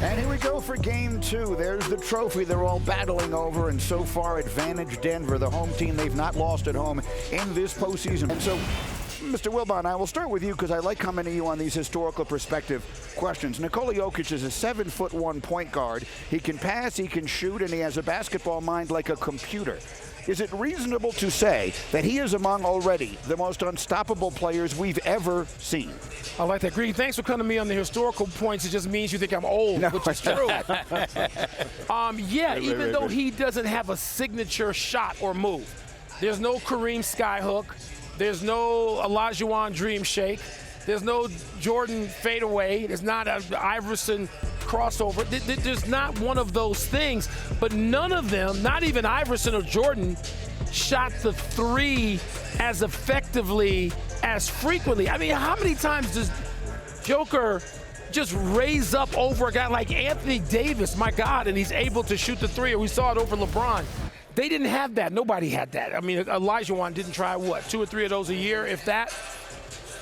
And here we go for game two. There's the trophy they're all battling over, and so far, advantage Denver, the home team. They've not lost at home in this postseason. And so, Mr. Wilbon, I will start with you because I like coming to you on these historical perspective questions. Nikola Jokic is a 7'1" point guard. He can pass, he can shoot, and he has a basketball mind like a computer. Is it reasonable to say that he is among already the most unstoppable players we've ever seen? I like that. Green, thanks for coming to me on the historical points. It just means you think I'm old, which is true. Even though he doesn't have a signature shot or move. There's no Kareem skyhook. There's no Olajuwon dream shake. There's no Jordan fadeaway. There's not an Iverson crossover. There's not one of those things. But none of them, not even Iverson or Jordan, shot the three as effectively, as frequently. I mean, how many times does Joker just raise up over a guy like Anthony Davis, my God, and he's able to shoot the three? Or we saw it over LeBron. They didn't have that. Nobody had that. I mean, Olajuwon didn't try, what, 2 or 3 of those a year, if that?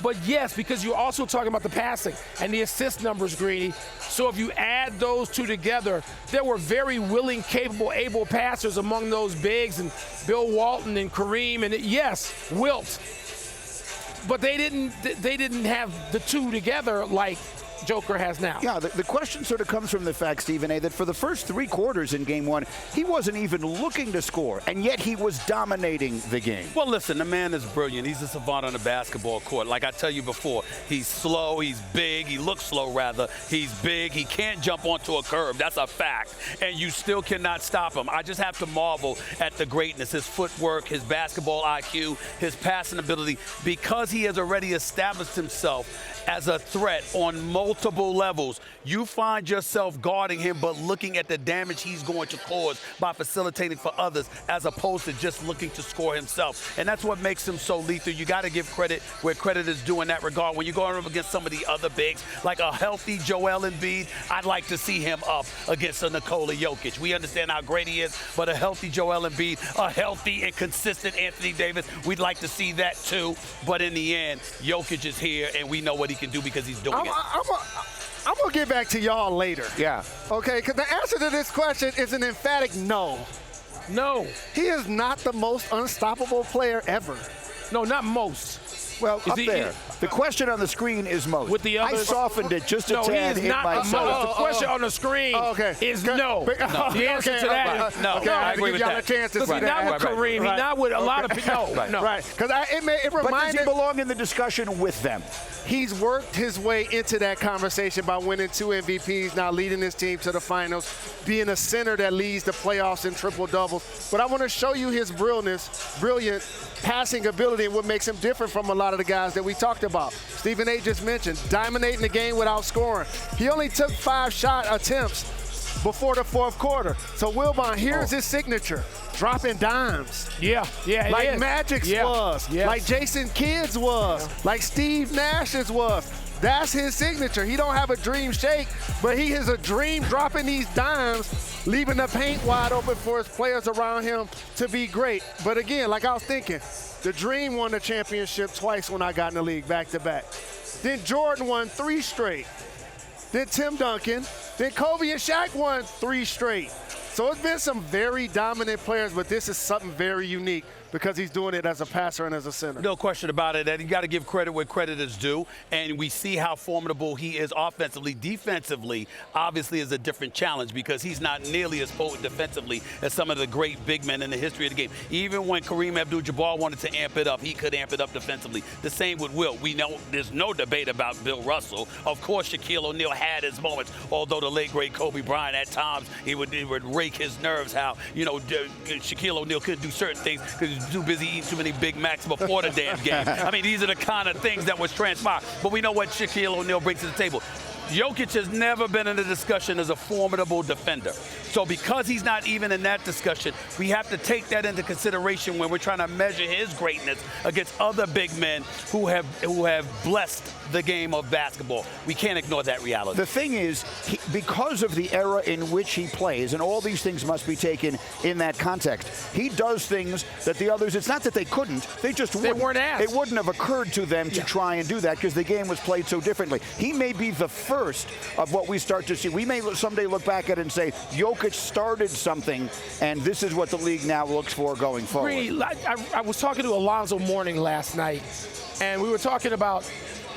But yes, because you're also talking about the passing and the assist numbers, Greeny. So if you add those two together, there were very willing, capable, able passers among those bigs, and Bill Walton and Kareem, and yes, Wilt. But they didn't have the two together like Joker has now. Yeah, the question sort of comes from the fact, Stephen A., that for the first 3 quarters in game one, he wasn't even looking to score, and yet he was dominating the game. Well, listen, the man is brilliant. He's a savant on the basketball court. Like I tell you before, he's slow, he's big, he looks slow rather, he's big, he can't jump onto a curb. That's a fact, and you still cannot stop him. I just have to marvel at the greatness, his footwork, his basketball IQ, his passing ability, because he has already established himself as a threat on multiple levels. You find yourself guarding him, but looking at the damage he's going to cause by facilitating for others, as opposed to just looking to score himself. And that's what makes him so lethal. You got to give credit where credit is due in that regard. When you're going up against some of the other bigs, like a healthy Joel Embiid, I'd like to see him up against a Nikola Jokic. We understand how great he is, but a healthy Joel Embiid, a healthy and consistent Anthony Davis, we'd like to see that too. But in the end, Jokic is here, and we know what he can do because he's doing it. I'm going to get back to y'all later. Yeah. Okay, because the answer to this question is an emphatic no. No. He is not the most unstoppable player ever. No, not most. Well, up there. The question on the screen is most. With the others, I softened it just a no, tad. he is not most. The question on the screen is no. The answer to that is no. Okay, I agree with y'all that. a chance to see He's not with Kareem. He's not with a lot of people. No. Right. Because it But does reminded. he belong in the discussion with them? He's worked his way into that conversation by winning 2 MVPs, now leading his team to the finals, being a center that leads the playoffs in triple-doubles. But I want to show you his brilliant passing ability and what makes him different from a lot of the guys that we talked about. Stephen A. just mentioned, dominating the game without scoring. He only took 5 shot attempts before the 4th quarter. So Wilbon, here's his signature. Dropping dimes. Yeah, like it is. Magic's was, like Jason Kidd's was, like Steve Nash's was. That's his signature. He don't have a dream shake, but he is a dream dropping these dimes, leaving the paint wide open for his players around him to be great. But again, like I was thinking, the Dream won the championship twice when I got in the league, back-to-back. Then Jordan won 3 straight. Then Tim Duncan. Then Kobe and Shaq won 3 straight. So it's been some very dominant players, but this is something very unique because he's doing it as a passer and as a center. No question about it. And you got to give credit where credit is due. And we see how formidable he is offensively. Defensively, obviously, is a different challenge because he's not nearly as potent defensively as some of the great big men in the history of the game. Even when Kareem Abdul-Jabbar wanted to amp it up, he could amp it up defensively. The same with Wilt. We know there's no debate about Bill Russell. Of course, Shaquille O'Neal had his moments, although the late, great Kobe Bryant, at times, he would rake his nerves how, Shaquille O'Neal couldn't do certain things because he was too busy eating too many Big Macs before the damn game. I mean, these are the kind of things that was transpired. But we know what Shaquille O'Neal brings to the table. Jokic has never been in the discussion as a formidable defender. So because he's not even in that discussion, we have to take that into consideration when we're trying to measure his greatness against other big men who have blessed the game of basketball. We can't ignore that reality. The thing is, because of the era in which he plays, and all these things must be taken in that context, he does things that the others, it's not that they couldn't, they just wouldn't. Weren't asked. It wouldn't have occurred to them to try and do that because the game was played so differently. He may be the first of what we start to see. We may someday look back at it and say, Jokic started something, and this is what the league now looks for going forward. I was talking to Alonzo Mourning last night, and we were talking about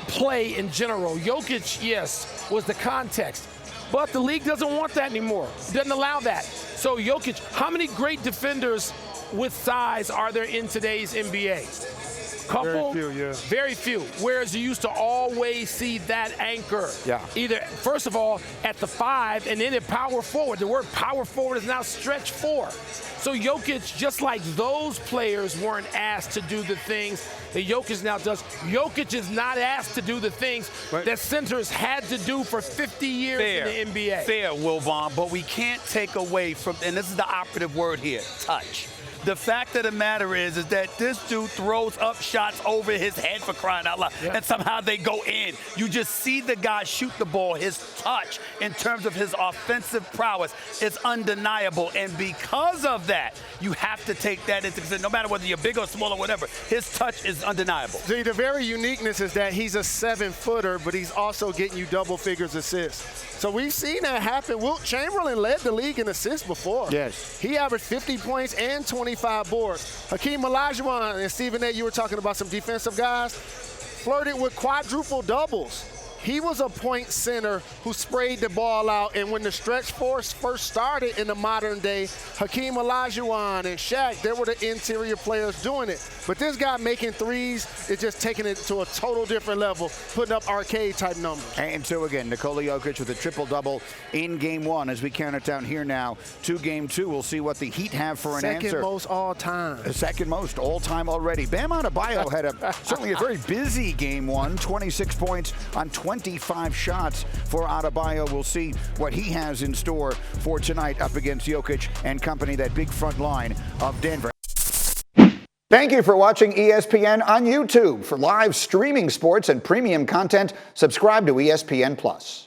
play in general. Jokic, yes, was the context. But the league doesn't want that anymore. It doesn't allow that. So Jokic, how many great defenders with size are there in today's NBA? Couple? Very few, yeah. Very few. Whereas you used to always see that anchor. Yeah. Either, first of all, at the 5, and then at power forward. The word power forward is now stretch 4. So Jokic, just like those players weren't asked to do the things that Jokic now does, Jokic is not asked to do the things that centers had to do for 50 years in the NBA. Fair, Wilbon, but we can't take away from, and this is the operative word here, touch. The fact of the matter is that this dude throws up shots over his head, for crying out loud, and somehow they go in. You just see the guy shoot the ball. His touch in terms of his offensive prowess is undeniable, and because of that, you have to take that into consideration. No matter whether you're big or small or whatever, his touch is undeniable. See, the very uniqueness is that he's a 7-footer, but he's also getting you double figures assists. So we've seen that happen. Wilt Chamberlain led the league in assists before. Yes. He averaged 50 points and 25 boards. Hakeem Olajuwon and Stephen A., you were talking about some defensive guys, flirted with quadruple doubles. He was a point center who sprayed the ball out, and when the stretch force first started in the modern day, Hakeem Olajuwon and Shaq, they were the interior players doing it. But this guy making threes is just taking it to a total different level, putting up arcade-type numbers. And so again, Nikola Jokic with a triple-double in Game 1 as we count it down here now to Game 2. We'll see what the Heat have for an answer. Second most all-time. Second most all-time already. Bam Adebayo had certainly a very busy Game 1, 26 points on 25 shots for Adebayo. We'll see what he has in store for tonight up against Jokic and company, that big front line of Denver. Thank you for watching ESPN on YouTube. For live streaming sports and premium content, subscribe to ESPN+.